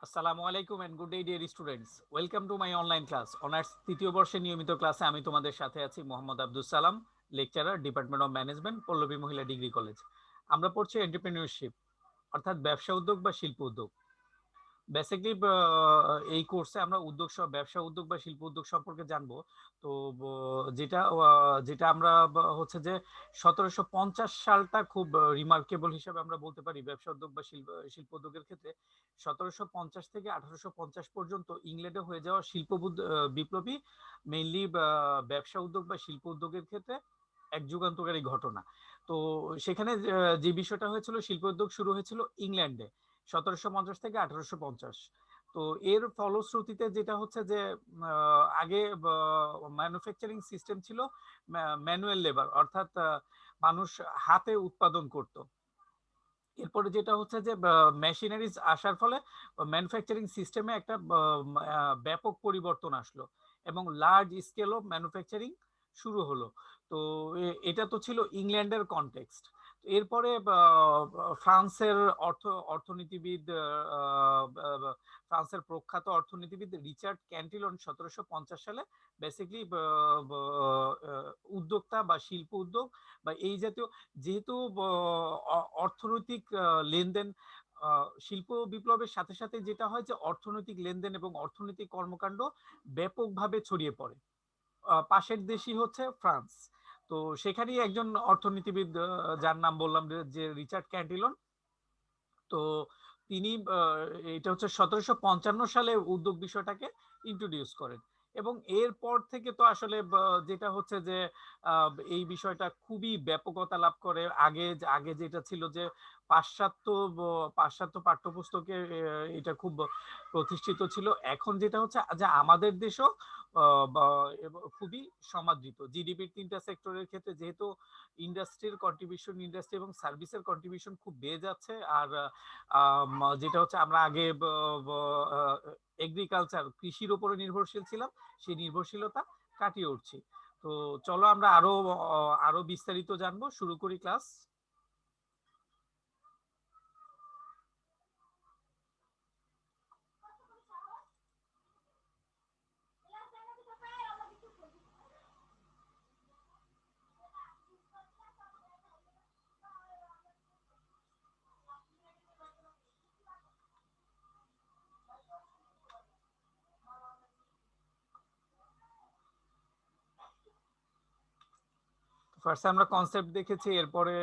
আসসালামু আলাইকুম and good day dear students, welcome to my online class. Honours তৃতীয় বর্ষের নিয়মিত ক্লাসে আমি তোমাদের সাথে আছি Mohammad Abdul Salam, lecturer, department of management, Pallabi মহিলা ডিগ্রি কলেজ। আমরা পড়ছি এন্টারপ্রেনিউরশিপ, অর্থাৎ ব্যবসা উদ্যোগ বা শিল্প উদ্যোগ। বেসিকলি এই কোর্সে আমরা ব্যবসা উদ্যোগ বা শিল্প উদ্যোগ সম্পর্কে জানবো। তো যেটা আমরা হচ্ছে যে 1750 সালটা খুব রিমার্কেবল হিসাবে আমরা বলতে পারি ব্যবসা উদ্যোগ বা শিল্প উদ্যোগের ক্ষেত্রে। 1750 থেকে 1850 পর্যন্ত ইংল্যান্ডে হয়ে যাওয়া বিপ্লবী মেইনলি ব্যবসা উদ্যোগ বা শিল্প উদ্যোগের ক্ষেত্রে এক যুগান্তকারী ঘটনা। তো সেখানে যে বিষয়টা হয়েছিল, শিল্প উদ্যোগ শুরু হয়েছিল ইংল্যান্ডে 1750 থেকে 1850। তো এর ফলশ্রুতিতে যেটা হচ্ছে যে আগে ম্যানুফ্যাকচারিং সিস্টেম ছিল ম্যানুয়াল লেবার, অর্থাৎ মানুষ হাতে উৎপাদন করত। এরপরে যেটা হচ্ছে যে মেশিনারিজ আসার ফলে ম্যানুফ্যাকচারিং সিস্টেমে একটা ব্যাপক পরিবর্তন আসলো এবং লার্জ স্কেল অফ ম্যানুফ্যাকচারিং শুরু হলো। তো এটা তো ছিল ইংল্যান্ডের কনটেক্সট। এরপরে ফ্রান্সের অর্থনীতিবিদ, ফ্রান্সের প্রখ্যাত অর্থনীতিবিদ রিচার্ড ক্যান্টিলন 1750 সালে বেসিকলি উদ্যোক্তা বা শিল্প উদ্যোগ বা এই জাতীয়, যেহেতু অর্থনৈতিক লেনদেন, শিল্প বিপ্লবের সাথে সাথে যেটা হয় যে অর্থনৈতিক লেনদেন এবং অর্থনৈতিক কর্মকাণ্ড ব্যাপকভাবে ছড়িয়ে পড়ে। পাশের দেশই হচ্ছে ফ্রান্স। তো সেখানেই একজন অর্থনীতিবিদ, যার নাম বললাম যে রিচার্ড ক্যান্টিলন। তো তিনি এটা হচ্ছে 1755 সালে উদ্যোগ বিষয়টাকে ইন্ট্রোডিউস করেন এবং এরপর থেকে তো আসলে যেটা হচ্ছে যে এই বিষয়টা খুবই ব্যাপকতা লাভ করে। আগে আগে যেটা ছিল যে পাশ্চাত্য পাশ্চাত্য পাঠ্যপুস্তকে এটা খুব প্রতিষ্ঠিত ছিল। এখন যেটা হচ্ছে যে আমাদের দেশও খুবই সমাদৃত। জিডিপির 3টা সেক্টরের ক্ষেত্রে যেহেতু ইন্ডাস্ট্রি এবং সার্ভিসের কন্ট্রিবিউশন খুব বেড়ে যাচ্ছে। আর যেটা হচ্ছে আমরা আগে এগ্রিকালচার, কৃষির উপরে নির্ভরশীল ছিলাম, সেই নির্ভরশীলতা কাটিয়ে উঠছি। তো চলো আমরা আরো আরো বিস্তারিত জানবো, শুরু করি ক্লাস। ফার্স্ট আমরা কনসেপ্ট দেখেছি, এরপরে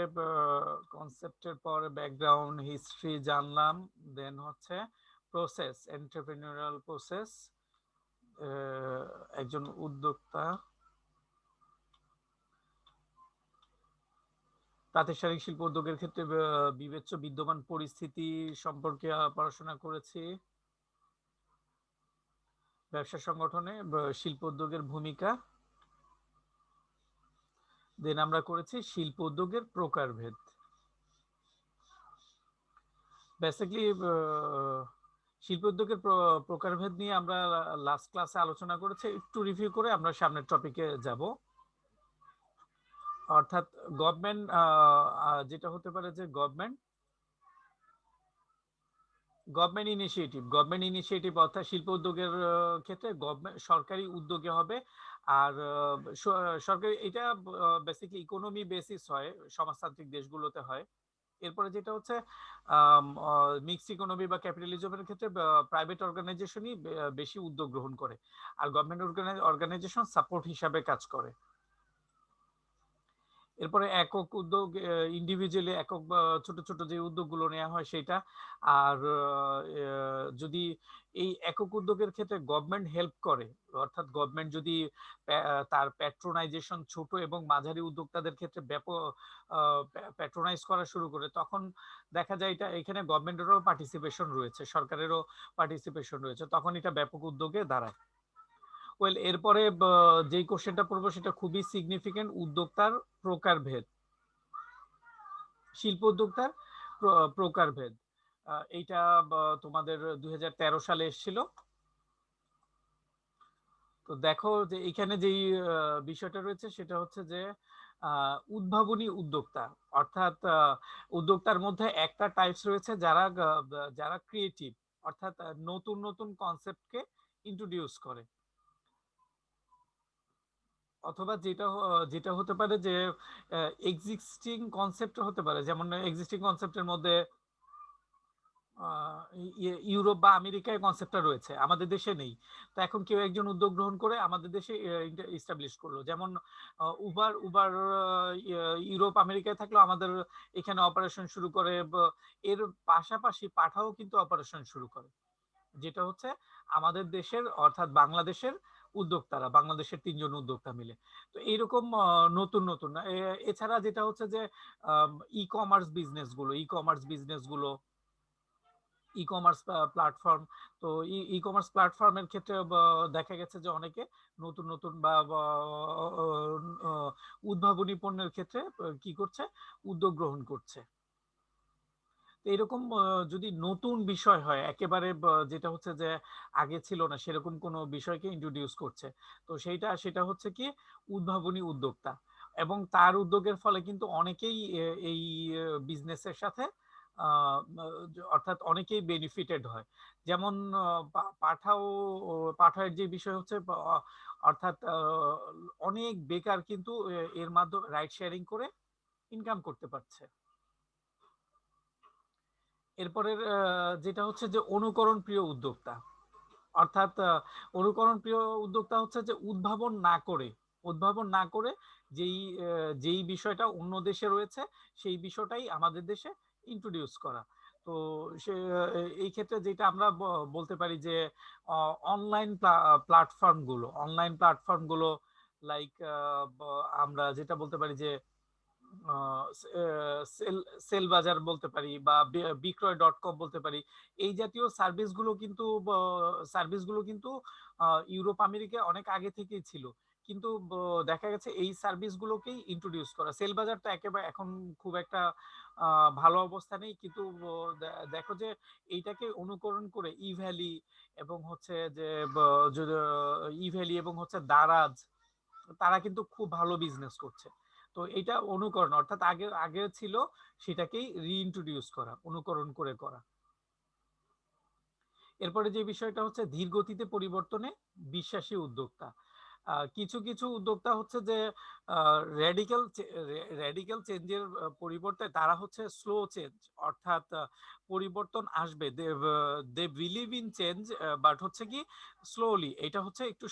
কনসেপ্টের পরে ব্যাকগ্রাউন্ড হিস্ট্রি জানলাম, দেন হচ্ছে প্রসেস, এন্টারপ্রেনিউরিয়াল প্রসেস, একজন উদ্যোক্তা, প্রাতিষ্ঠানিক শিল্প উদ্যোগের ক্ষেত্রে বিবেচ্য বিদ্যমান পরিস্থিতি সম্পর্কে পড়াশোনা করেছি, ব্যবসা সংগঠনে শিল্প উদ্যোগের ভূমিকা, দেন আমরা করেছি শিল্প উদ্যোগের প্রকারভেদ। বেসিক্যালি শিল্প উদ্যোগের প্রকারভেদ নিয়ে আমরা লাস্ট ক্লাসে আলোচনা করেছি। একটু রিভিউ করে আমরা সামনের টপিকে যাব। অর্থাৎ গভর্নমেন্ট, যেটা হতে পারে যে গভর্নমেন্ট ইনিশিয়েটিভ অর্থাৎ শিল্প উদ্যোগের ক্ষেত্রে গভর্নমেন্ট সরকারি উদ্যোগে হবে। আর সরকারি এটা বেসিক্যালি ইকোনমি বেসিস হয়, সমাজতান্ত্রিক দেশগুলোতে হয়। এরপরে যেটা হচ্ছে মিক্সড ইকোনমি বা ক্যাপিটালিজমের ক্ষেত্রে প্রাইভেট অর্গানাইজেশনই বেশি উদ্যোগ গ্রহণ করে, আর গভর্নমেন্ট অর্গানাইজেশন সাপোর্ট হিসাবে কাজ করে। এরপরে একক উদ্যোগ, ইন্ডিভিজুয়ালি একক ছোট ছোট যে উদ্যোগগুলো নেওয়া হয় সেটা। আর যদি এই একক উদ্যোগের ক্ষেত্রে গভর্নমেন্ট হেল্প করে, অর্থাৎ গভর্নমেন্ট যদি তার প্যাট্রোনাইজেশন ছোট এবং মাঝারি উদ্যোক্তাদের ক্ষেত্রে ব্যাপক প্যাট্রোনাইজ করা শুরু করে, তখন দেখা যায় এটা এখানে গভর্নমেন্টেরও পার্টিসিপেশন রয়েছে, সরকারেরও পার্টিসিপেশন রয়েছে, তখন এটা ব্যাপক উদ্যোগে দাঁড়ায়। ওয়েল, এরপরে যেই কোশ্চেনটা পড়বো সেটা খুবই সিগনিফিকেন্ট, উদ্যোক্তার প্রকারভেদ, শিল্প উদ্যোক্তার প্রকারভেদ। এইটা তোমাদের 2013 সালে এসেছিল। তো দেখো যে এখানে যেই বিষয়টা রয়েছে সেটা হচ্ছে যে উদ্ভাবনী উদ্যোক্তা, অর্থাৎ উদ্যোক্তার মধ্যে একটা টাইপস রয়েছে যারা যারা ক্রিয়েটিভ, অর্থাৎ নতুন নতুন কনসেপ্টকে ইন্ট্রোডিউস করে। অথবা যেটা হতে পারে যে এক্সিস্টিং কনসেপ্ট হতে পারে, যেমন এক্সিস্টিং কনসেপ্টের মধ্যে ইউরোপ বা আমেরিকায় কনসেপ্টটা রয়েছে, আমাদের দেশে নেই। তো এখন কেউ একজন উদ্যোগ গ্রহণ করে আমাদের দেশে ইস্টাবলিশ করলো, যেমন উবার উবার ইউরোপ আমেরিকায় থাকলেও আমাদের এখানে অপারেশন শুরু করে। এর পাশাপাশি পাঠাও কিন্তু অপারেশন শুরু করে, যেটা হচ্ছে আমাদের দেশের অর্থাৎ বাংলাদেশের উদ্যোক্তারা, বাংলাদেশের 3 জন উদ্যোক্তা মিলে। তো এইরকম নতুন নতুন এছাড়া যেটা হচ্ছে যে ই কমার্স বিজনেসগুলো ই-কমার্স প্ল্যাটফর্ম। তো ই-কমার্স প্ল্যাটফর্মের ক্ষেত্রে দেখা গেছে যে অনেকে নতুন নতুন বা উদ্ভাবনী পণ্যের ক্ষেত্রে কি করছে, উদ্যোগ গ্রহণ করছে। এরকম যদি নতুন বিষয় হয় একেবারে, যেটা হচ্ছে যে আগে ছিল না সেরকম কোনো বিষয়কে ইন্ট্রোডিউস করছে, তো সেটা হচ্ছে কি উদ্ভাবনী উদ্যোক্তা। এবং তার উদ্যোগের ফলে কিন্তু অনেকেই এই বিজনেসের সাথে অর্থাৎ অনেকেই বেনিফিটেড হয়। যেমন পাঠাওয়ের যে বিষয় হচ্ছে, অর্থাৎ অনেক বেকার কিন্তু এর মাধ্যমে রাইড শেয়ারিং করে ইনকাম করতে পারছে। এরপরের যেটা হচ্ছে যে অনুকরণ প্রিয় উদ্যোক্তা, অর্থাৎ অনুকরণ প্রিয় উদ্যোক্তা হচ্ছে যে উদ্ভাবন না করে যেই যেই বিষয়টা অন্য দেশে রয়েছে সেই বিষয়টাই আমাদের দেশে ইন্ট্রোডিউস করা। তো সে এই ক্ষেত্রে যেটা আমরা বলতে পারি যে অনলাইন প্ল্যাটফর্মগুলো লাইক আমরা যেটা বলতে পারি যে সেল সেল বাজার বলতে পারি বা বিক্রয়.কম বলতে পারি। এই জাতীয় সার্ভিসগুলো কিন্তু ইউরোপ আমেরিকায় অনেক আগে থেকেই ছিল, কিন্তু দেখা গেছে এই সার্ভিসগুলোকেই ইন্ট্রোডিউস করা। সেল বাজারটা একেবারে এখন খুব একটা ভালো অবস্থা নেই, কিন্তু দেখো যে এইটাকে অনুকরণ করে ইভ্যালি এবং হচ্ছে যে ইভ্যালি এবং হচ্ছে দারাজ, তারা কিন্তু খুব ভালো বিজনেস করছে। তো এটা অনুকরণ, অর্থাৎ আগে আগে ছিল সেটাকেই রিইন্ট্রোডিউস করা, অনুকরণ করে করা। এরপরে যে বিষয়টা হচ্ছে ধীর গতিতে পরিবর্তনে বিশ্বাসী উদ্যোক্তা। কিছু কিছু উদ্যোক্তা হচ্ছে যে রেডিক্যাল রেডিক্যাল চেঞ্জের পরিবর্তে তারা হচ্ছে স্লো চেঞ্জ, অর্থাৎ পরিবর্তন আসবে, they believe in change, but হচ্ছে কি স্লোলি, এটা হচ্ছে একটু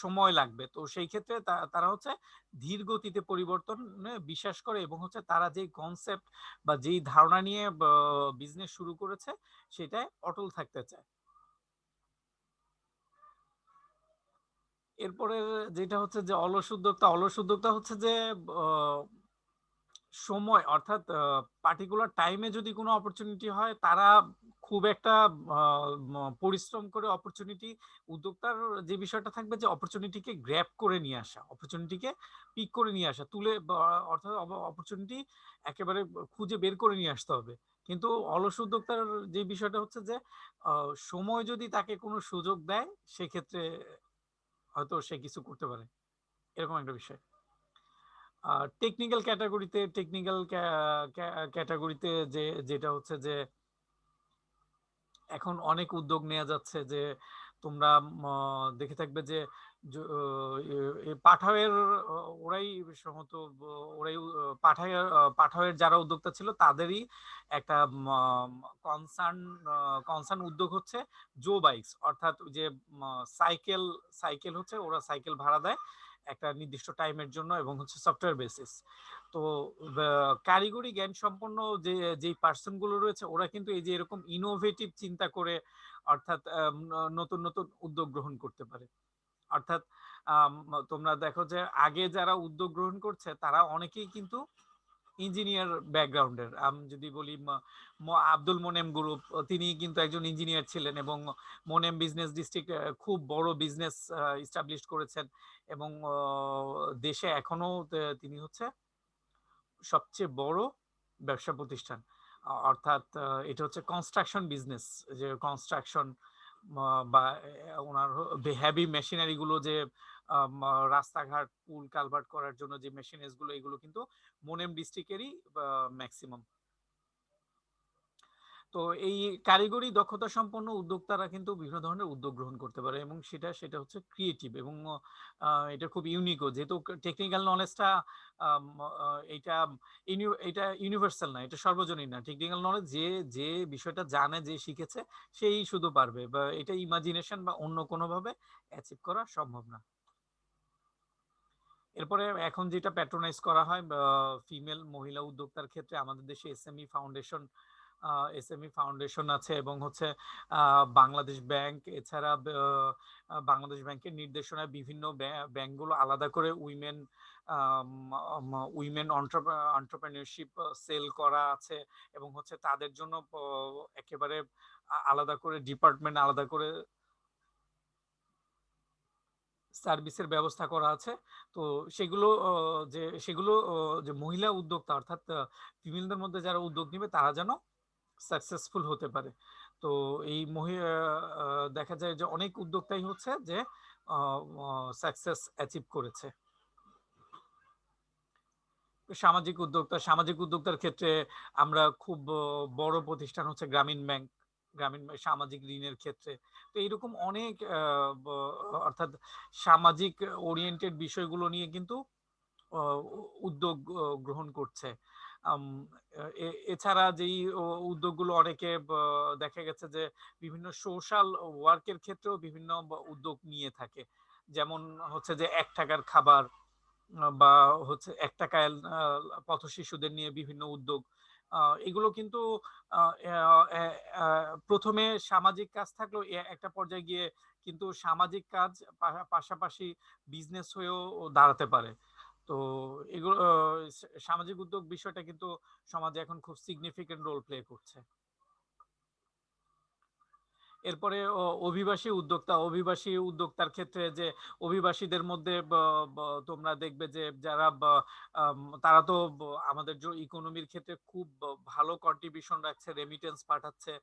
সময় লাগবে। তো সেই ক্ষেত্রে তারা হচ্ছে ধীর গতিতে পরিবর্তনে বিশ্বাস করে এবং হচ্ছে তারা যেই কনসেপ্ট বা যেই ধারণা নিয়ে বিজনেস শুরু করেছে সেটায় অটল থাকতে চায়। এরপরে যেটা হচ্ছে যে অলস উদ্যোক্তা হচ্ছে যে আহ, সময়, অর্থাৎ পার্টিকুলার টাইমে যদি কোনো অপরচুনিটি হয় তারা খুব একটা পরিশ্রম করে উদ্যোক্তার যে বিষয়টা থাকবে যে অপরচুনিটিকে গ্র্যাব করে নিয়ে আসা, অপরচুনিটিকে পিক করে নিয়ে আসা, অর্থাৎ অপরচুনিটি একেবারে খুঁজে বের করে নিয়ে আসতে হবে। কিন্তু অলস উদ্যোক্তার যে বিষয়টা হচ্ছে যে সময় যদি তাকে কোনো সুযোগ দেয় সেক্ষেত্রে হয়তো সে কিছু করতে পারে, এরকম একটা বিষয়। টেকনিক্যাল ক্যাটাগরিতে যেটা হচ্ছে যে এখন অনেক উদ্যোগ নেওয়া যাচ্ছে যে তোমরা দেখে থাকবে যে পাঠাওয়ের ওরাই সম্ভবত ওরাই পাঠাওয়ের যারা উদ্যোক্তা ছিল তাদেরই একটা কনসার্ন কনসার্ন উদ্যোগ হচ্ছে জো বাইকস, অর্থাৎ যে সাইকেল সাইকেল হচ্ছে ওরা সাইকেল ভাড়া দেয় একটা নির্দিষ্ট টাইমের জন্য এবং হচ্ছে সফটওয়্যার বেসিস। তো কারিগরি জ্ঞান সম্পন্ন যেই পার্সন গুলো রয়েছে ওরা কিন্তু এই যে এরকম ইনোভেটিভ চিন্তা করে, অর্থাৎ নতুন নতুন উদ্যোগ গ্রহণ করতে পারে। অর্থাৎ তোমরা দেখো যে আগে যারা উদ্যোগ গ্রহণ করছে তারা অনেকেই কিন্তু ইঞ্জিনিয়ার ব্যাকগ্রাউন্ডের। আমি যদি বলি আব্দুল মোনেম গ্রুপ, তিনি কিন্তু একজন ইঞ্জিনিয়ার ছিলেন এবং মোনেম বিজনেস ডিস্ট্রিক্ট খুব বড় বিজনেস ইস্টাবলিশ করেছেন এবং দেশে এখনো তিনি হচ্ছে সবচেয়ে বড় ব্যবসা প্রতিষ্ঠান। অর্থাৎ এটা হচ্ছে কনস্ট্রাকশন বিজনেস, যে কনস্ট্রাকশন বা ওনার হেভি মেশিনারি গুলো, যে রাস্তাঘাট পুল কালভার্ট করার জন্য যে মেশিনারিজ গুলো, এগুলো কিন্তু মোনেম ডিস্ট্রিক্টেরই ম্যাক্সিমাম। তো এই কারিগরি দক্ষতা সম্পন্ন উদ্যোক্তারা কিন্তু বিভিন্ন ধরনের উদ্যোগ গ্রহণ করতে পারে এবং সেটা হচ্ছে ক্রিয়েটিভ এবং এটা খুব ইউনিকও, যেহেতু টেকনিক্যাল নলেজটা এটা এটা ইউনিভার্সাল না, এটা সর্বজনীন না। টেকনিক্যাল নলেজ যে যে বিষয়টা জানে, যে শিখেছে, সেই শুধু পারবে, বা এটা ইমাজিনেশন বা অন্য কোনোভাবে অ্যাচিভ করা সম্ভব না। এরপরে এখন যেটা প্যাট্রোনাইজ করা হয় ফিমেল মহিলা উদ্যোক্তার ক্ষেত্রে, আমাদের দেশে এসএমই ফাউন্ডেশন আছে এবং হচ্ছে বাংলাদেশ ব্যাংক, এছাড়া বাংলাদেশ ব্যাংকের নির্দেশনায় বিভিন্ন ব্যাংকগুলো আলাদা করে উইমেন এন্টারপ্রেনিউরশিপ সেল করা আছে এবং হচ্ছে তাদের জন্য একেবারে আলাদা করে ডিপার্টমেন্ট, আলাদা করে সার্ভিসের ব্যবস্থা করা আছে। তো সেগুলো যে মহিলা উদ্যোক্তা, অর্থাৎ ফিমেলদের মধ্যে যারা উদ্যোগ নেবে, তারা যেন সাকসেসফুল হতে পারে। তো এই দেখা যায় যে অনেক উদ্যোক্তাই হচ্ছে যে সাকসেস অ্যাচিভ করেছে। সামাজিক উদ্যোক্তার ক্ষেত্রে আমরা খুব বড় প্রতিষ্ঠান হচ্ছে গ্রামীণ ব্যাংক, সামাজিক ঋণের ক্ষেত্রে। তো এইরকম অনেক অর্থাৎ সামাজিক ওরিয়েন্টেড বিষয়গুলো নিয়ে কিন্তু উদ্যোগ গ্রহণ করছে। এছাড়া যেই উদ্যোগগুলো অনেকে দেখা গেছে যে বিভিন্ন সোশ্যাল ওয়ার্কের ক্ষেত্রেও বিভিন্ন উদ্যোগ নিয়ে থাকে, যেমন হচ্ছে যে ১ টাকার খাবার, বা হচ্ছে ১ টাকায় পথ শিশুদের নিয়ে বিভিন্ন উদ্যোগ। এগুলো কিন্তু প্রথমে সামাজিক কাজ থাকলেও একটা পর্যায়ে গিয়ে কিন্তু সামাজিক কাজ পাশাপাশি বিজনেস হয়েও দাঁড়াতে পারে। তো এগুলো সামাজিক উদ্যোগ বিষয়টা কিন্তু সমাজে এখন খুব সিগনিফিকেন্ট রোল প্লে করছে। এরপরে অভিবাসী উদ্যোক্তার ক্ষেত্রে যে অভিবাসীদের মধ্যে তোমরা দেখবে যে যারা তারা তো আমাদের যে ইকোনমির ক্ষেত্রে খুব ভালো কন্ট্রিবিউশন রাখছে, রেমিটেন্স পাঠাচ্ছে,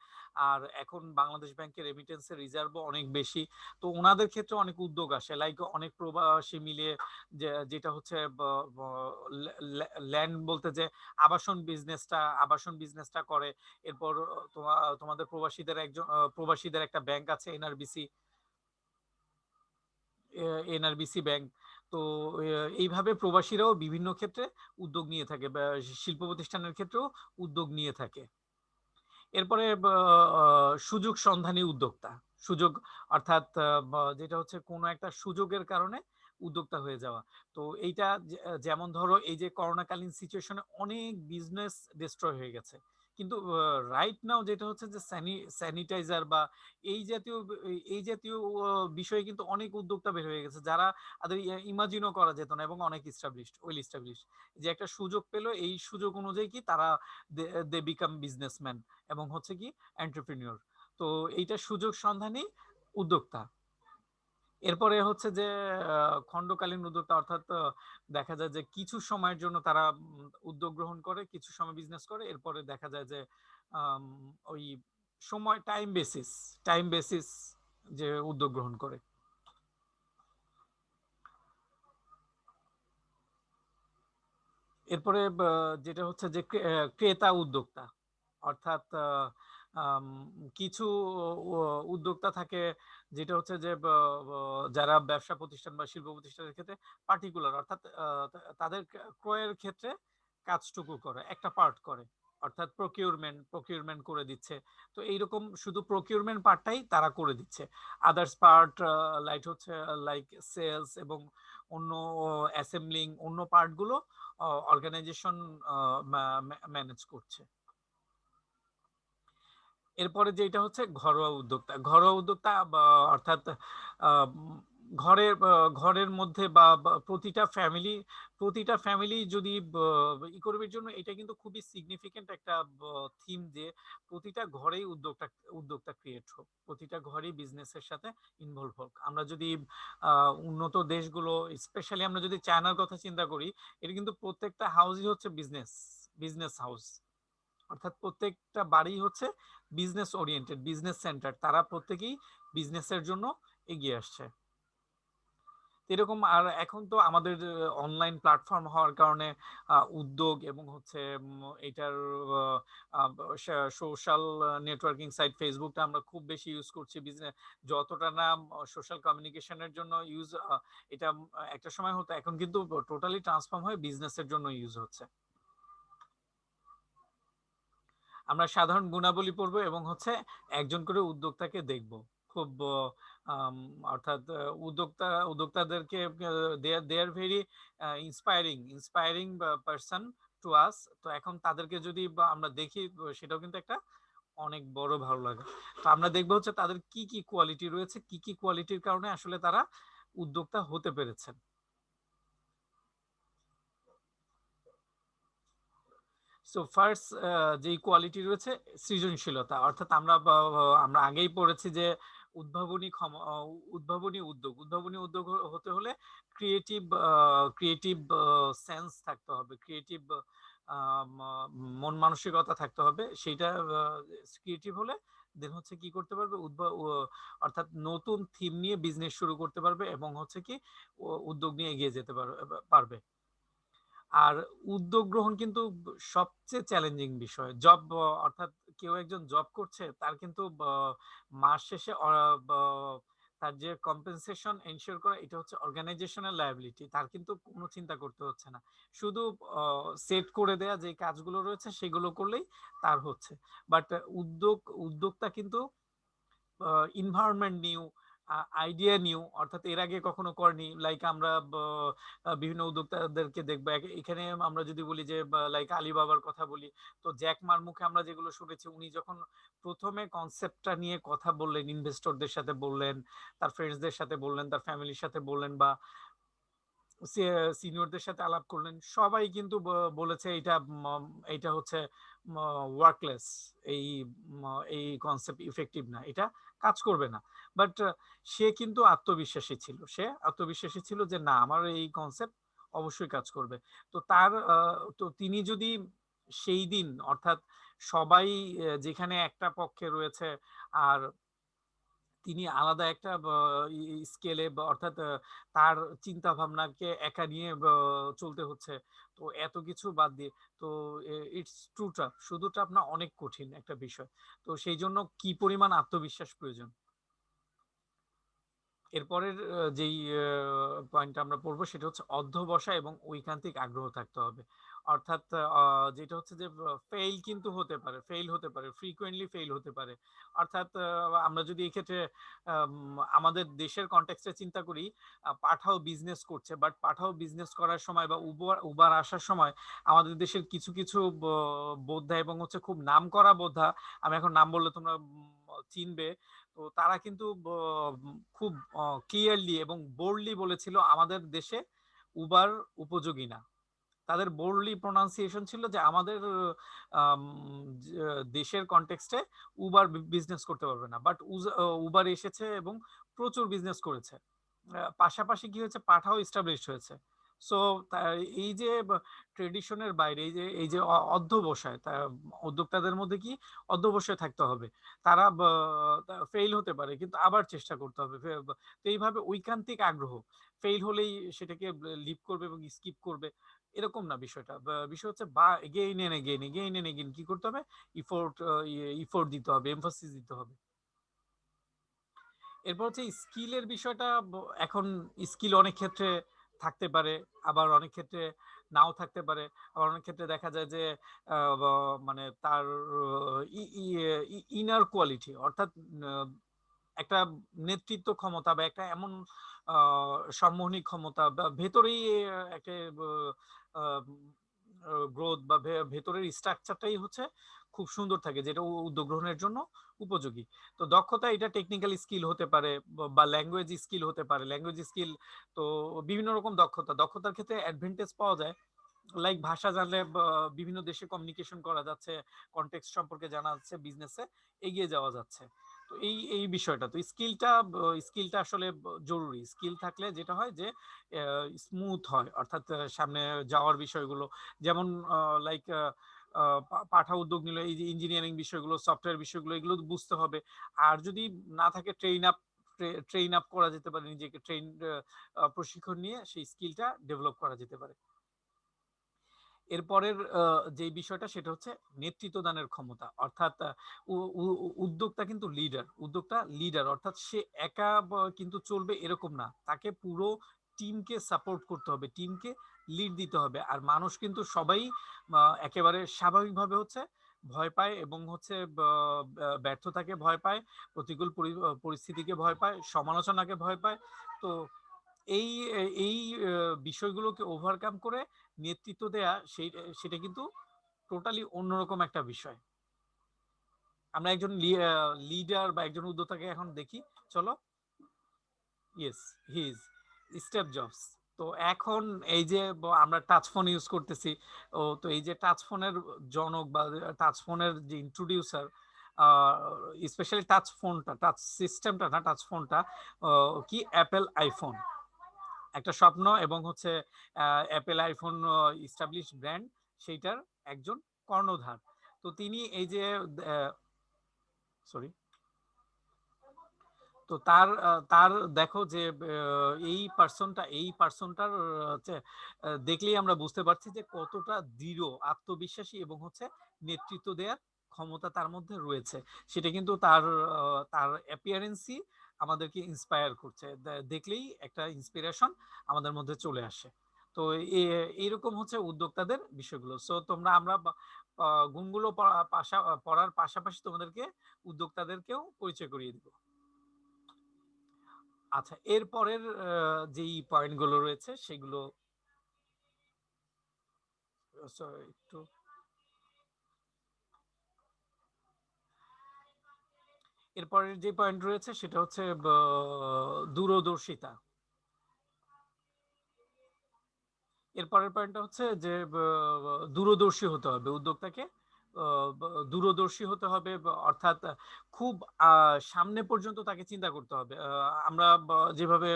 আর এখন বাংলাদেশ ব্যাংকের রেমিটেন্সের রিজার্ভও অনেক বেশি। তো ওনাদের ক্ষেত্রে অনেক উদ্যোগ আসে, লাইক অনেক প্রবাসী মিলে যেটা হচ্ছে ল্যান্ড বলতে যে আবাসন বিজনেসটা করে। এরপর তোমাদের প্রবাসীদের একটা ব্যাংক আছে, এনআরবিসি ব্যাংক। তো এইভাবে প্রবাসীরাও বিভিন্ন ক্ষেত্রে উদ্যোগ নিয়ে থাকে, শিল্প প্রতিষ্ঠানের ক্ষেত্রেও উদ্যোগ নিয়ে থাকে। এরপরে সুযোগ সন্ধানী উদ্যোক্তা, সুযোগ অর্থাৎ যেটা হচ্ছে কোনো একটা সুযোগের কারণে উদ্যোক্তা হয়ে যাওয়া। তো এইটা যেমন ধরো, এই যে করোনাকালীন সিচুয়েশনে অনেক বিজনেস ডিস্ট্রয় হয়ে গেছে, কিন্তু রাইট নাও যেটা হচ্ছে যে স্যানিটাইজার বা এই জাতীয় বিষয়ে কিন্তু অনেক উদ্যোক্তা বের হয়ে গেছে, যারা তাদের ইমাজিনও করা যেত না, এবং অনেক ওয়েল ইস্টাবলিশ, যে একটা সুযোগ পেলো, এই সুযোগ অনুযায়ী কি তারা দে বিকাম বিজনেসম্যান এবং হচ্ছে কি এন্টারপ্রেনিউর। তো এইটা সুযোগ সন্ধানী উদ্যোক্তা। এরপরে হচ্ছে যে খণ্ডকালীন উদ্যোক্তা, অর্থাৎ দেখা যায় যে কিছু সময়ের জন্য তারা উদ্যোগ গ্রহণ করে, কিছু সময় বিজনেস করে, এরপরে দেখা যায় যে ওই সময় টাইম বেসিস যে উদ্যোগ গ্রহণ করে। এরপরে যেটা হচ্ছে যে ক্রেতা উদ্যোক্তা, অর্থাৎ কিছু উদ্যোক্তা থাকে যেটা হচ্ছে যে যারা ব্যবসা প্রতিষ্ঠান বা শিল্প প্রতিষ্ঠানের ক্ষেত্রে পার্টিকুলার, অর্থাৎ তাদের ক্রয়ের ক্ষেত্রে কাজটুকু করে, একটা পার্ট করে, অর্থাৎ প্রকিউরমেন্ট করে দিচ্ছে। তো এইরকম শুধু প্রকিউরমেন্ট পার্টটাই তারা করে দিচ্ছে, আদার্স পার্ট লাইক সেলস এবং অন্য অ্যাসেম্বলিং, অন্য পার্টগুলো অর্গানাইজেশন ম্যানেজ করছে। এরপরে যেটা হচ্ছে ঘরোয়া উদ্যোক্তা অর্থাৎ ঘরের মধ্যে বা প্রতিটা ফ্যামিলি যদি ইকোনমির জন্য, এটা কিন্তু খুবই সিগনিফিকেন্ট একটা থিম, যে প্রতিটা ঘরেই উদ্যোক্তা ক্রিয়েট হোক, প্রতিটা ঘরেই বিজনেসের সাথে ইনভলভ হোক। আমরা যদি উন্নত দেশগুলো, স্পেশালি আমরা যদি চায়নার কথা চিন্তা করি, এটা কিন্তু প্রত্যেকটা হাউসই হচ্ছে বিজনেস হাউস, অর্থাৎ প্রত্যেকটা বাড়ি হচ্ছে বিজনেস ওরিয়েন্টেড, বিজনেস সেন্টার, তারা প্রত্যেকেই বিজনেসের জন্য এগিয়ে আসছে। এরকম। আর এখন তো আমাদের অনলাইন প্ল্যাটফর্ম হওয়ার কারণে উদ্যোগ এবং হচ্ছে এটার সোশ্যাল নেটওয়ার্কিং সাইট ফেসবুকটা আমরা খুব বেশি ইউজ করছি। বিজনেস যতটা না সোশ্যাল কমিউনিকেশনের জন্য ইউজ, এটা একটা সময় হতো, এখন কিন্তু টোটালি ট্রান্সফর্ম হয়ে বিজনেসের জন্য ইউজ হচ্ছে। আমরা সাধারণ গুণাবলী পড়বো এবং হচ্ছে একজন করে উদ্যোক্তাকে দেখব। খুব অর্থাৎ উদ্যোক্তাদেরকে they are very inspiring person to us. তো এখন তাদেরকে যদি আমরা দেখি, সেটাও কিন্তু একটা অনেক বড় ভালো লাগে। তো আমরা দেখবো হচ্ছে তাদের কি কি কোয়ালিটি রয়েছে, কি কি কোয়ালিটির কারণে আসলে তারা উদ্যোক্তা হতে পেরেছেন। সো ফার্স্ট যেই কোয়ালিটি রয়েছে সৃজনশীলতা, অর্থাৎ আমরা আগেই পড়েছি যে উদ্ভাবনী উদ্ভাবনী উদ্যোগ হতে হলে ক্রিয়েটিভ ক্রিয়েটিভ সেন্স থাকতে হবে, ক্রিয়েটিভ মন মানসিকতা থাকতে হবে। সেইটা ক্রিয়েটিভ হলে দেন হচ্ছে কি করতে পারবে, অর্থাৎ নতুন থিম নিয়ে বিজনেস শুরু করতে পারবে এবং হচ্ছে কি উদ্যোগ নিয়ে এগিয়ে যেতে পারবে। আর উদ্যোগ গ্রহণ কিন্তু সবচেয়ে চ্যালেঞ্জিং বিষয়। জব, অর্থাৎ কেউ একজন জব করছে, তার কিন্তু মাস শেষে তার যে কম্পেনসেশন এনশিওর করা, এটা হচ্ছে অর্গানাইজেশনাল লায়াবিলিটি। তার কিন্তু কোনো চিন্তা করতে হচ্ছে না, শুধু সেট করে দেয়া যে কাজগুলো রয়েছে সেগুলো করলেই তার হচ্ছে। বাট উদ্যোক্তা কিন্তু এনভায়রনমেন্ট নিউ, আইডিয়া নিউ, অর্থাৎ এর আগে কখনো করেনি। লাইক আমরা বিভিন্ন উদ্যোক্তাদেরকে দেখবো, এখানে আমরা যদি বলি যে লাইক আলিবাবার কথা বলি, তো জ্যাক মার মুখে আমরা যেগুলো শুনেছি, উনি যখন প্রথমে কনসেপ্টটা নিয়ে কথা বললেন, ইনভেস্টরদের সাথে বললেন, তার ফ্রেন্ডসদের সাথে বললেন, তার ফ্যামিলির সাথে বললেন, বা সিনিয়রদের সাথে আলাপ করলেন, সবাই কিন্তু বলেছে এটা হচ্ছে ওয়ার্কলেস, এই এই কনসেপ্ট ইফেক্টিভ না, এটা কাজ করবে না। বাট সে কিন্তু আত্মবিশ্বাসী ছিল যে না, আমার এই কনসেপ্ট অবশ্যই কাজ করবে। তো তো তিনি যদি সেই দিন, অর্থাৎ সবাই যেখানে একটা পক্ষে রয়েছে, আর তিনি আলাদা একটা স্কেলে, অর্থাৎ তার চিন্তা ভাবনাকে একা নিয়ে চলতে হচ্ছে, তো এত কিছু বাদ দিয়ে, তো ইটস ট্রু টাফ, শুধু টাফ না, অনেক কঠিন একটা বিষয়। তো সেই জন্য কি পরিমাণ আত্মবিশ্বাস প্রয়োজন। এরপরের যেই পয়েন্ট আমরা পড়বো সেটা হচ্ছে অধ্যবসায় এবং ঐকান্তিক আগ্রহ থাকতে হবে। অর্থাৎ যেটা হচ্ছে যে ফেল হতে পারে, ফ্রিকোয়েন্টলি ফেল হতে পারে। অর্থাৎ আমরা যদি এই ক্ষেত্রে আমাদের দেশের কনটেক্সটে চিন্তা করি, পাঠাও বিজনেস করছে, বাট পাঠাও বিজনেস করার সময় বা উবার আসার সময় আমাদের দেশের কিছু কিছু বোদ্ধা এবং হচ্ছে খুব নাম করা বোদ্ধা, আমি এখন নাম বললে তোমরা চিনবে, তো তারা কিন্তু খুব ক্লিয়ারলি এবং বোল্ডলি বলেছিল আমাদের দেশে উবার উপযোগী না। তাদের বোল্ডলি প্রোনাউন্সিয়েশন ছিল যে আমাদের দেশের কনটেক্সটে উবার বিজনেস করতে পারবে না। বাট উবার এসেছে এবং প্রচুর বিজনেস করেছে। পাশাপাশি কি হয়েছে, পাঠাও এস্টাবলিশড হয়েছে। সো এই যে ট্রেডিশনের বাইরে এই যে অধ্যবসায়, উদ্যোক্তাদের মধ্যে কি অধ্যবসায় থাকতে হবে। তারা ফেইল হতে পারে কিন্তু আবার চেষ্টা করতে হবে। তো এইভাবে ঐকান্তিক আগ্রহ, ফেইল হলেই সেটাকে লিভ করবে এবং স্কিপ করবে, এরকম না বিষয়টা। বিষয় হচ্ছে বা এগেইন কি করতে হবে, ইফোর্ট ইফোর্ট দিতে হবে, এমফাসিস দিতে হবে। এরপর হচ্ছে স্কিলের বিষয়টা। এখন স্কিল অনেক ক্ষেত্রে থাকতে পারে, আবার অনেক ক্ষেত্রে নাও থাকতে পারে। আবার অনেক ক্ষেত্রে দেখা যায় যে মানে তার ইনার কোয়ালিটি, অর্থাৎ একটা নেতৃত্ব ক্ষমতা বা একটা এমন সম্মোহনী ক্ষমতা বা ভেতরেই একটা গ্রোথ বা ভেতরের স্ট্রাকচারটাই হচ্ছে খুব সুন্দর থাকে, যেটা উদ্যোগ গ্রহণের জন্য উপযোগী। তো দক্ষতা, এটা টেকনিক্যাল স্কিল হতে পারে বা ল্যাঙ্গুয়েজ স্কিল হতে পারে। ল্যাঙ্গুয়েজ স্কিল তো বিভিন্ন রকম দক্ষতার ক্ষেত্রে অ্যাডভান্টেজ পাওয়া যায়। লাইক ভাষা জানলে বিভিন্ন দেশে কমিউনিকেশন করা যাচ্ছে, কনটেক্সট সম্পর্কে জানা যাচ্ছে, বিজনেসে এগিয়ে যাওয়া যাচ্ছে। তো এই বিষয়টা, তো স্কিলটা আসলে জরুরি। স্কিল থাকলে যেটা হয় যে স্মুথ হয়, অর্থাৎ সামনে যাওয়ার বিষয়গুলো, যেমন লাইক পাঠা উদ্যোগ নিলে এই যে ইঞ্জিনিয়ারিং বিষয়গুলো, সফটওয়্যার বিষয়গুলো, এগুলো বুঝতে হবে। আর যদি না থাকে, ট্রেন আপ ট্রেন আপ করা যেতে পারে, নিজেকে প্রশিক্ষণ নিয়ে সেই স্কিলটা ডেভেলপ করা যেতে পারে। এরপরের যে বিষয়টা সেটা হচ্ছে নেতৃত্ব দানের ক্ষমতা, অর্থাৎ উদ্যোক্তা কিন্তু লিডার, অর্থাৎ সে একা কিন্তু চলবে এরকম না, তাকে পুরো টিমকে সাপোর্ট করতে হবে, টিমকে লিড দিতে হবে। আর মানুষ কিন্তু সবাই একেবারে স্বাভাবিকভাবে হচ্ছে ভয় পায় এবং হচ্ছে ব্যর্থতাকে ভয় পায়, প্রতিকূল পরিস্থিতিকে ভয় পায়, সমালোচনাকে ভয় পায়। তো এই এই বিষয়গুলোকে ওভারকাম করে নেতৃত্ব দেয়া সেটা কিন্তু টোটালি অন্যরকম একটা বিষয়। আমরা একজন লিডার বা একজন উদ্যোক্তাকে এখন দেখি, চলো। Yes, he is Steve jobs. তো এখন এই যে আমরা টাচ ফোন ইউজ করতেছি, তো এই যে টাচ ফোনের জনক বা টাচ ফোনের যে ইন্ট্রোডিউসার, স্পেশালি টাচ ফোনটা, টাচ সিস্টেমটা না, টাচ ফোনটা কি অ্যাপেল আইফোন একটা স্বপ্ন, এবং হচ্ছে অ্যাপেল আইফোন ইস্টাবলিশ ব্র্যান্ড, সেইটার একজন কর্ণধার। তো তিনি এই যে সরি, তো তার দেখো যে এই পার্সনটার দেখলেই আমরা বুঝতে পারছি যে কতটা দৃঢ়, আত্মবিশ্বাসী এবং হচ্ছে নেতৃত্ব দেওয়ার ক্ষমতা তার মধ্যে রয়েছে। সেটা কিন্তু তার অ্যাপিয়ারেন্সই আমাদেরকে ইন্সপায়ার করছে, দেখলেই একটা ইন্সপিরেশন আমাদের মধ্যে চলে আসে। তো এইরকম হচ্ছে উদ্যোক্তাদের বিষয়গুলো। সো আমরা গুণগুলো পড়ার পাশাপাশি তোমাদেরকে উদ্যোক্তাদেরকেও পরিচয় করিয়ে দিব। আচ্ছা, এরপরের যেই পয়েন্টগুলো রয়েছে সেগুলো একটু, এরপরের যে পয়েন্ট রয়েছে সেটা হচ্ছে দূরদর্শিতা। এরপরের পয়েন্টটা হচ্ছে যে দূরদর্শী হতে হবে উদ্যোক্তাকে, দূরদর্শী হতে হবে, অর্থাৎ খুব সামনে পর্যন্ত তাকে চিন্তা করতে হবে। আমরা যেভাবে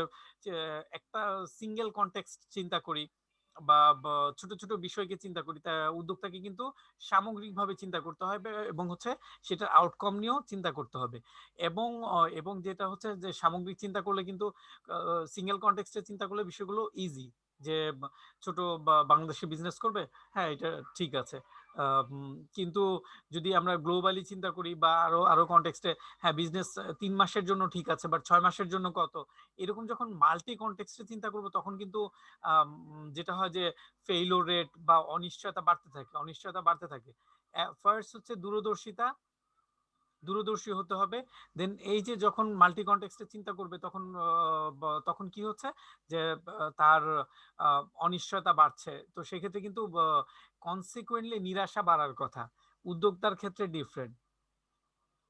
একটা সিঙ্গেল কনটেক্সট চিন্তা করি বা ছোট ছোট বিষয়কে চিন্তা করি, তা উদ্যোক্তাকে কিন্তু সামগ্রিকভাবে চিন্তা করতে হবে এবং হচ্ছে সেটার আউটকাম নিয়েও চিন্তা করতে হবে। এবং যেটা হচ্ছে যে সামগ্রিক চিন্তা করলে কিন্তু সিঙ্গেল কনটেক্সটে চিন্তা করলে বিষয়গুলো ইজি, যে ছোট বা বাংলাদেশে বিজনেস করবে, হ্যাঁ এটা ঠিক আছে। কিন্তু যদি আমরা গ্লোবালি চিন্তা করি বা আরো আরো কনটেক্সটে, হ্যাঁ বিজনেস 3 মাসের জন্য ঠিক আছে, বাট 6 মাসের জন্য কত, এরকম যখন মাল্টি কনটেক্সটে চিন্তা করবো তখন কিন্তু যেটা হয় যে ফেইলিওর রেট বা অনিশ্চয়তা বাড়তে থাকে। ফার্স্ট হচ্ছে দূরদর্শী হতে হবে। দেন এই যে যখন মাল্টি কনটেক্সটে চিন্তা করবে তখন তখন কি হচ্ছে যে তার অনিশ্চয়তা বাড়ছে, তো সেক্ষেত্রে কিন্তু কনসিকুয়েন্টলি নিরাশা বাড়ার কথা। উদ্যোক্তার ক্ষেত্রে ডিফারেন্ট,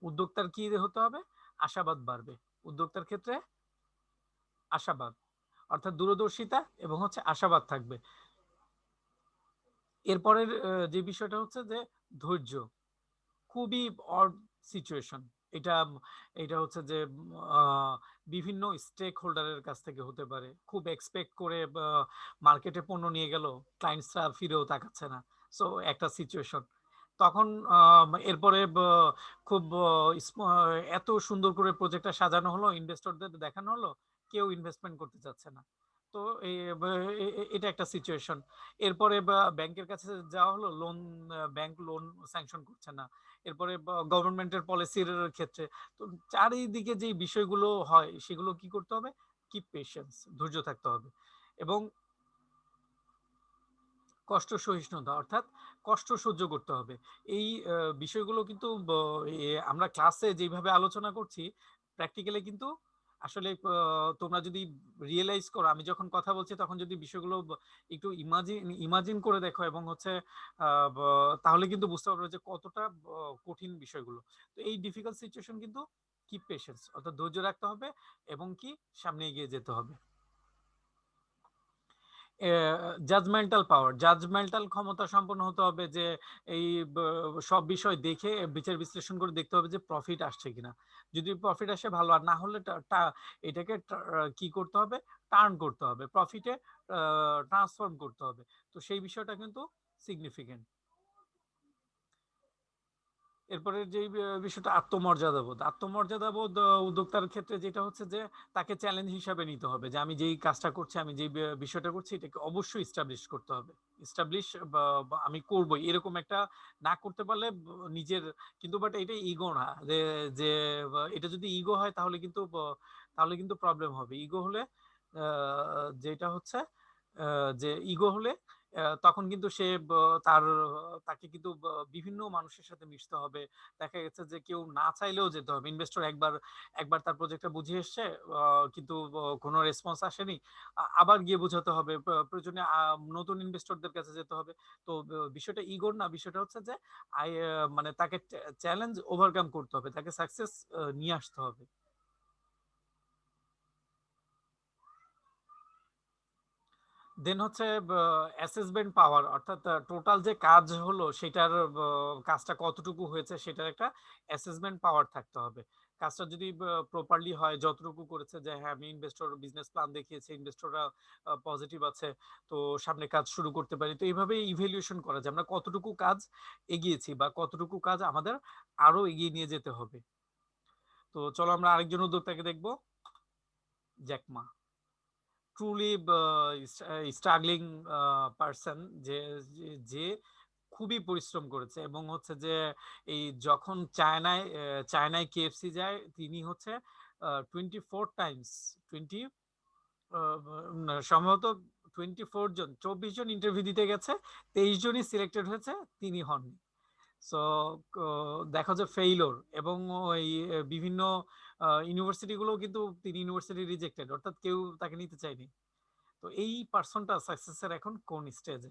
উদ্যোক্তার কি হতে হবে, আশাবাদ বাড়বে। উদ্যোক্তার ক্ষেত্রে আশাবাদ, অর্থাৎ দূরদর্শিতা এবং হচ্ছে আশাবাদ থাকবে। এরপরের যে বিষয়টা হচ্ছে যে ধৈর্য, খুবই অড সিচুয়েশন এটা। এটা হচ্ছে যে বিভিন্ন স্টেক হোল্ডারের কাছ থেকে হতে পারে, খুব এক্সপেক্ট করে মার্কেটে পণ্য নিয়ে গেল, ক্লায়েন্টসরা ফিরেও তাকাচ্ছে না, সো একটা সিচুয়েশন। তখন এরপরে খুব এত সুন্দর করে প্রজেক্টটা সাজানো হলো, ইনভেস্টরদের দেখানো হলো, কেউ ইনভেস্টমেন্ট করতে চাচ্ছে না, তো এটা একটা সিচুয়েশন। এরপরে ব্যাংকের কাছে যাওয়া হলো, ব্যাংক লোন স্যাংশন করছে না। এরপরে গভর্নমেন্টের পলিসির ক্ষেত্রে, তো চারিদিকে যে বিষয়গুলো হয় সেগুলো কি করতে হবে, কিপ পেশেন্স, ধৈর্য থাকতে হবে। এবং কষ্ট সহিষ্ণুতা, অর্থাৎ কষ্ট সহ্য করতে হবে। এই বিষয়গুলো কিন্তু আমরা ক্লাসে যেভাবে আলোচনা করছি, প্র্যাকটিক্যালি কিন্তু আসলে তোমরা যদি রিয়েলাইজ করো, আমি যখন কথা বলছি তখন যদি বিষয়গুলো একটু ইমাজিন করে দেখো এবং হচ্ছে তাহলে কিন্তু বুঝতে পারবে যে কতটা কঠিন বিষয়গুলো। তো এই ডিফিকাল্ট সিচুয়েশন কিন্তু কিপ পেশেন্স, অর্থাৎ ধৈর্য রাখতে হবে এবং কি সামনে এগিয়ে যেতে হবে। জাজমেন্টাল ক্ষমতা সম্পন্ন হতে হবে, যে এই সব বিষয় দেখে বিচার বিশ্লেষণ করে দেখতে হবে যে প্রফিট আসছে কিনা। যদি প্রফিট আসে ভালো, আর না হলে এটাকে কি করতে হবে, টার্ন করতে হবে, প্রফিটে ট্রান্সফর্ম করতে হবে। তো সেই বিষয়টা কিন্তু সিগনিফিকেন্ট। এরপরে যে বিষয়টা আত্মমর্যাদাবোধ। আত্মমর্যাদাবোধ উদ্যোক্তার ক্ষেত্রে যেটা হচ্ছে যে তাকে চ্যালেঞ্জ হিসাবে নিতে হবে যে আমি যেই কাজটা করছি, আমি যেই বিষয়টা করছি এটাকে অবশ্যই এস্টাবলিশ করতে হবে। এস্টাবলিশ বা আমি করবই এরকম একটা না করতে পারলে নিজের কিন্তু বাট এটা ইগো না। যে এটা যদি ইগো হয় তাহলে কিন্তু প্রবলেম হবে। ইগো হলে যেটা হচ্ছে যে ইগো হলে তখন কিন্তু সে তার তাকে কিন্তু বিভিন্ন মানুষের সাথে মিশতে হবে। দেখা গেছে যে কেউ না চাইলেও যেতে হবে। ইনভেস্টর একবার একবার তার প্রজেক্টটা বুঝিয়ে এসছে, কিন্তু কোনো রেসপন্স আসেনি। আবার গিয়ে বোঝাতে হবে। প্রয়োজনে নতুন ইনভেস্টরদের কাছে যেতে হবে। তো বিষয়টা ইগোর না, বিষয়টা হচ্ছে যে মানে তাকে চ্যালেঞ্জ ওভারকাম করতে হবে। তাকে সাকসেস নিয়ে আসতে হবে। দেন হচ্ছে অ্যাসেসমেন্ট পাওয়ার, অর্থাৎ টোটাল যে কাজ হলো সেটার কাজটা কতটুকু হয়েছে সেটার একটা অ্যাসেসমেন্ট পাওয়ার থাকতে হবে। কাজটা যদি প্রপারলি হয়, যতটুকু করেছে যে হ্যাঁ আমি ইনভেস্টর বিজনেস প্ল্যান দেখিয়েছি, ইনভেস্টররা পজিটিভ আছে, তো সামনে কাজ শুরু করতে পারি। তো এইভাবে ইভ্যালুয়েশন করা যায় আমরা কতটুকু কাজ এগিয়েছি বা কতটুকু কাজ আমাদের আরো এগিয়ে নিয়ে যেতে হবে। তো চলো আমরা আরেকজন উদ্যোক্তাকে দেখবো, জ্যাকমা। ট্রুলি স্ট্রাগলিং পারসন, যে যে খুবই পরিশ্রম করেছে এবং হচ্ছে যে এই যখন চায়নায় কেএফসি যায় তিনি হচ্ছে 24 টাইমস 20 সম্ভবত 24 জন 24 জন ইন্টারভিউ দিতে গেছে, 23 জনই সিলেক্টেড হয়েছে, তিনি হননি। সো দেখা যায় ফেইলোর এবং ওই বিভিন্ন ইউনিভার্সিটিগুলো কিন্তু তিনি ইউনিভার্সিটি রিজেক্টেড, অর্থাৎ কেউ তাকে নিতে চায়নি। তো এই পার্সনটা সাকসেসের এখন কোন স্টেজে,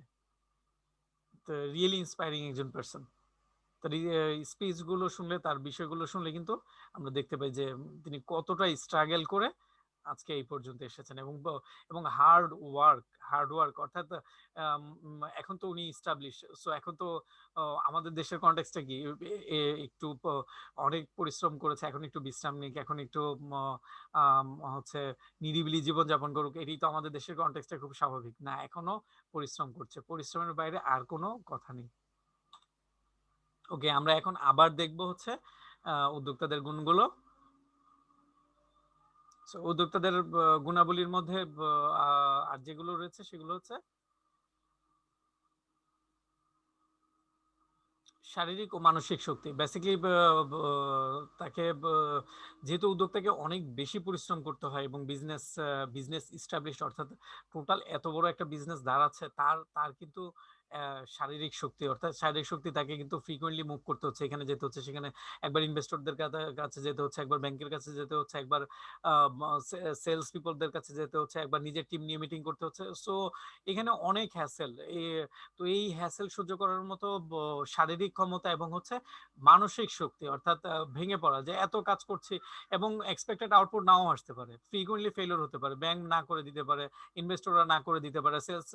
তো রিয়েলি ইন্সপায়ারিং একজন পার্সন। তার স্পিচ গুলো শুনলে, তার বিষয়গুলো শুনলে কিন্তু আমরা দেখতে পাই যে তিনি কতটা স্ট্রাগল করে আজকে এই পর্যন্ত এসেছেন এবং এবং হার্ড ওয়ার্ক অর্থাৎ এখন তো উনি ইস্টাবলিশ, সো এখন তো আমাদের দেশের কনটেক্সটে কি একটু অনেক পরিশ্রম করেছে, এখন একটু বিশ্রাম নিক, এখন একটু হচ্ছে নিরিবিলি জীবনযাপন করুক, এটাই তো আমাদের দেশের কনটেক্সটে খুব স্বাভাবিক না, এখনো পরিশ্রম করছে, পরিশ্রমের বাইরে আর কোনো কথা নেই। ওকে, আমরা এখন আবার দেখব হচ্ছে উদ্যোক্তাদের গুণগুলো। উদ্যোক্তাদের গুণাবলীর মধ্যে আর যেগুলো রয়েছে সেগুলো হচ্ছে শারীরিক ও মানসিক শক্তি। বেসিক্যালি তাকে যেহেতু উদ্যোক্তাকে অনেক বেশি পরিশ্রম করতে হয় এবং বিজনেস ইস্টাবলিশ, অর্থাৎ টোটাল এত বড় একটা বিজনেস দাঁড়াচ্ছে, তার তার কিন্তু শারীরিক শক্তি, অর্থাৎ শারীরিক শক্তি তাকে কিন্তু ফ্রিকোয়েন্টলি মুভ করতে হচ্ছে, এখানে যেতে হচ্ছে, সেখানে একবার ইনভেস্টরদের কাছে যেতে হচ্ছে, একবার ব্যাংকের কাছে যেতে হচ্ছে, একবার সেলস পিপলদের কাছে যেতে হচ্ছে, একবার নিজের টিম নিয়ে মিটিং করতে হচ্ছে। সো এখানে অনেক হ্যাসেল। তো এই হ্যাসেল সহ্য করার মতো শারীরিক ক্ষমতা এবং হচ্ছে মানসিক শক্তি, অর্থাৎ ভেঙে পড়া যে এত কাজ করছি এবং এক্সপেক্টেড আউটপুট নাও আসতে পারে, ফ্রিকুয়েন্টলি ফেলিওর হতে পারে, ব্যাংক না করে দিতে পারে, ইনভেস্টররা না করে দিতে পারে, সেলস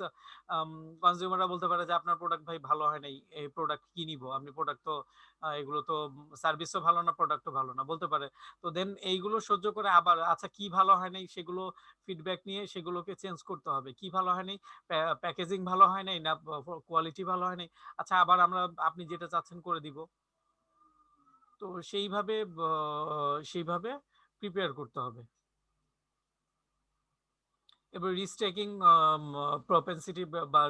কনজিউমাররা বলতে পারে যে আপনার প্রোডাক্ট ভাই ভালো হয় নাই, এই প্রোডাক্ট কি নিব, আপনি প্রোডাক্ট তো এগুলো তো সার্ভিসও ভালো না, প্রোডাক্টও ভালো না বলতে পারে। তো দেন এইগুলো সহ্য করে আবার আচ্ছা কি ভালো হয় নাই সেগুলো ফিডব্যাক নিয়ে সেগুলোকে চেঞ্জ করতে হবে, কি ভালো হয় নাই, প্যাকেজিং ভালো হয় নাই না কোয়ালিটি ভালো হয় নাই, আচ্ছা আবার আপনি যেটা চাচ্ছেন করে দিব। তো সেইভাবে প্রিপেয়ার করতে হবে। এবার রিস্ক টেকিং প্রপেন্সিটি বা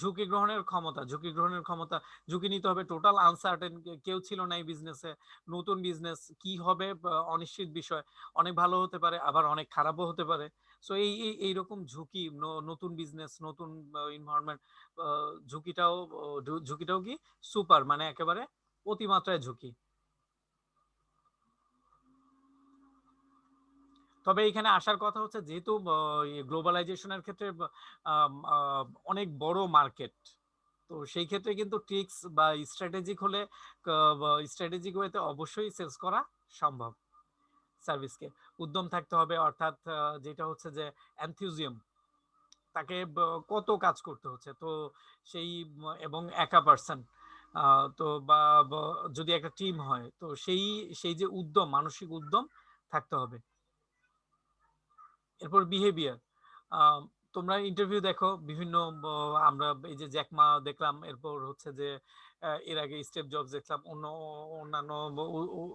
ঝুঁকি গ্রহণের ক্ষমতা, ঝুঁকি নিতে হবে, টোটাল আনসার্টেন, কেউ ছিল না এই বিজনেসে, নতুন বিজনেস কি হবে অনিশ্চিত বিষয়, অনেক ভালো হতে পারে আবার অনেক খারাপও হতে পারে। সো এইরকম ঝুঁকি, নতুন বিজনেস, নতুন এনভায়রনমেন্ট, ঝুঁকিটাও ঝুঁকিটাও কি সুপার, মানে একেবারে অতিমাত্রায় ঝুঁকি। তবে এখানে আসার কথা হচ্ছে যেহেতু গ্লোবালাইজেশনের ক্ষেত্রে অনেক বড় মার্কেট, তো সেই ক্ষেত্রে কিন্তু ট্রিক্স বা স্ট্র্যাটেজিক হলে স্ট্র্যাটেজিক ওয়েতে অবশ্যই সেলস করা সম্ভব। সার্ভিসকে উদ্যম থাকতে হবে, অর্থাৎ যেটা হচ্ছে যে এনথুজিয়াম, তাকে কত কাজ করতে হচ্ছে, তো সেই এবং একা পার্সন, তো যদি একটা টিম হয় তো সেই সেই যে উদ্যম, মানসিক উদ্যম থাকতে হবে। এরপর বিহেভিয়ার, তোমরা ইন্টারভিউ দেখো বিভিন্ন, আমরা এই যে জ্যাকমা দেখলাম, এরপর হচ্ছে যে এর আগে স্টেপ জবস দেখলাম, অন্যান্য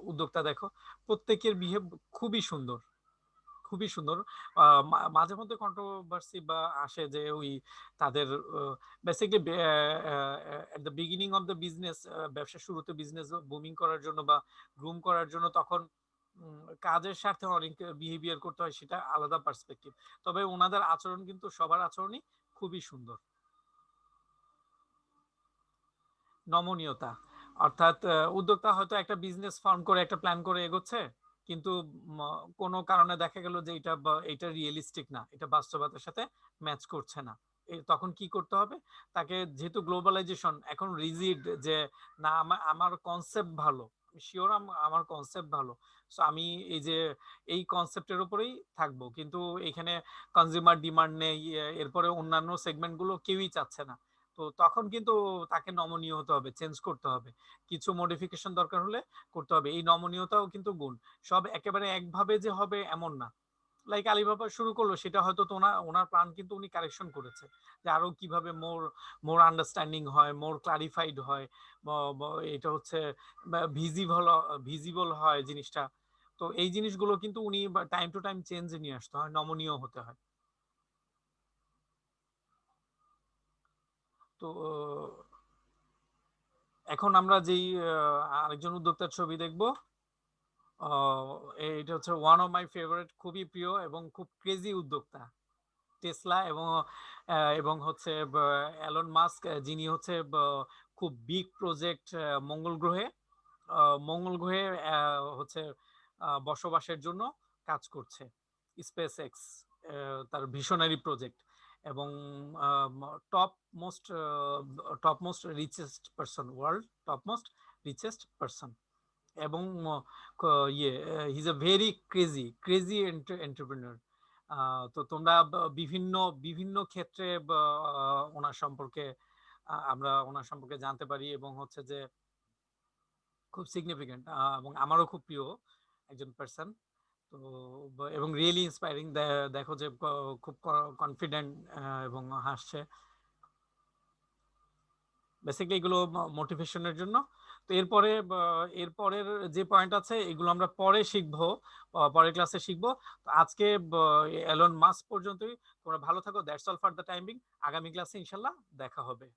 উদ্যোক্তা দেখো, প্রত্যেকের বিহেভ খুবই সুন্দর, খুবই সুন্দর। মাঝে মধ্যে কন্ট্রোভার্সি বা আসে যে ওই তাদের basically at the beginning of the business, ব্যবসা শুরুতে বিজনেস বুমিং করার জন্য বা গ্রুম করার জন্য তখন কাজের স্বার্থে অনেক বিহেভিয়ার করতে হয়, সেটা আলাদা পার্সপেক্টিভ। তবে ওনাদের আচরণ কিন্তু সবার আচরণই খুবই সুন্দর। নমনীয়তা, অর্থাৎ উদ্যোক্তা হয়তো একটা বিজনেস ফার্ম করে একটা প্ল্যান করে এগোচ্ছে, কিন্তু কোনো কারণে দেখা গেল যে এটা রিয়েলিস্টিক না, এটা বাস্তবতার সাথে ম্যাচ করছে না। তখন কি করতে হবে? তাকে, যেহেতু গ্লোবালাইজেশন এখন রিজিড, যে না আমার কনসেপ্ট ভালো, শিওর আমার কনসেপ্ট ভালো, সো আমি এই যে এই কনসেপ্টের উপরেই থাকবো, কিন্তু এখানে কনজিউমার ডিমান্ড নেই, এরপরে অন্যান্য সেগমেন্টগুলো কেউই চাচ্ছে না। তো তখন কিন্তু তাকে নমনীয় হতে হবে, চেঞ্জ করতে হবে, কিছু মডিফিকেশন দরকার হলে করতে হবে। এই নমনীয়তাও কিন্তু গুণ, সব একেবারে একভাবে যে হবে এমন না। লাইক আলিবাবা শুরু করলো, সেটা হয়তো তো ওনার প্ল্যান কিন্তু উনি কারেকশন করেছে, যে আরো কিভাবে মোর আন্ডারস্ট্যান্ডিং হয়, মোর ক্লারিফাইড হয়, এটা হচ্ছে ভিজিবল হয় জিনিসটা। তো এই জিনিসগুলো কিন্তু উনি টাইম টু টাইম চেঞ্জ নিয়ে আসতে হয়, নমনীয় হতে হয়। তো এখন আমরা যেই আরেকজন উদ্যোক্তার ছবি দেখব, এটা হচ্ছে ওয়ান অফ মাই ফেভারিট, খুবই প্রিয় এবং খুব ক্রেজি উদ্যোক্তা, টেসলা। এবং হচ্ছে এলন মাস্ক, যিনি হচ্ছে খুব বিগ প্রজেক্ট মঙ্গল গ্রহে, হচ্ছে বসবাসের জন্য কাজ করছে। স্পেস এক্স তার ভিশনারি প্রজেক্ট, এবং top most top most richest person, world top most richest person. এবং ইয়ে he is a very crazy entrepreneur. তো তোমরা বিভিন্ন বিভিন্ন ক্ষেত্রে ওনার সম্পর্কে, আমরা ওনার সম্পর্কে জানতে পারি, এবং হচ্ছে যে খুব সিগনিফিকেন্ট, এবং আমারও খুব প্রিয় একজন পার্সন। তো এবং রিয়েলি ইন্সপায়ারিং, দেখো যে খুব কনফিডেন্ট এবং হাসছে, বেসিক্যালি এগুলো মোটিভেশনের জন্য। তো এরপরের যে পয়েন্ট আছে এগুলো আমরা পরে শিখবো, পরের ক্লাসে শিখবো। তো আজকে এলন মাস্ক পর্যন্তই। তোমরা ভালো থাকো, that's all for the time being. আগামী ক্লাসে ইনশাল্লাহ দেখা হবে।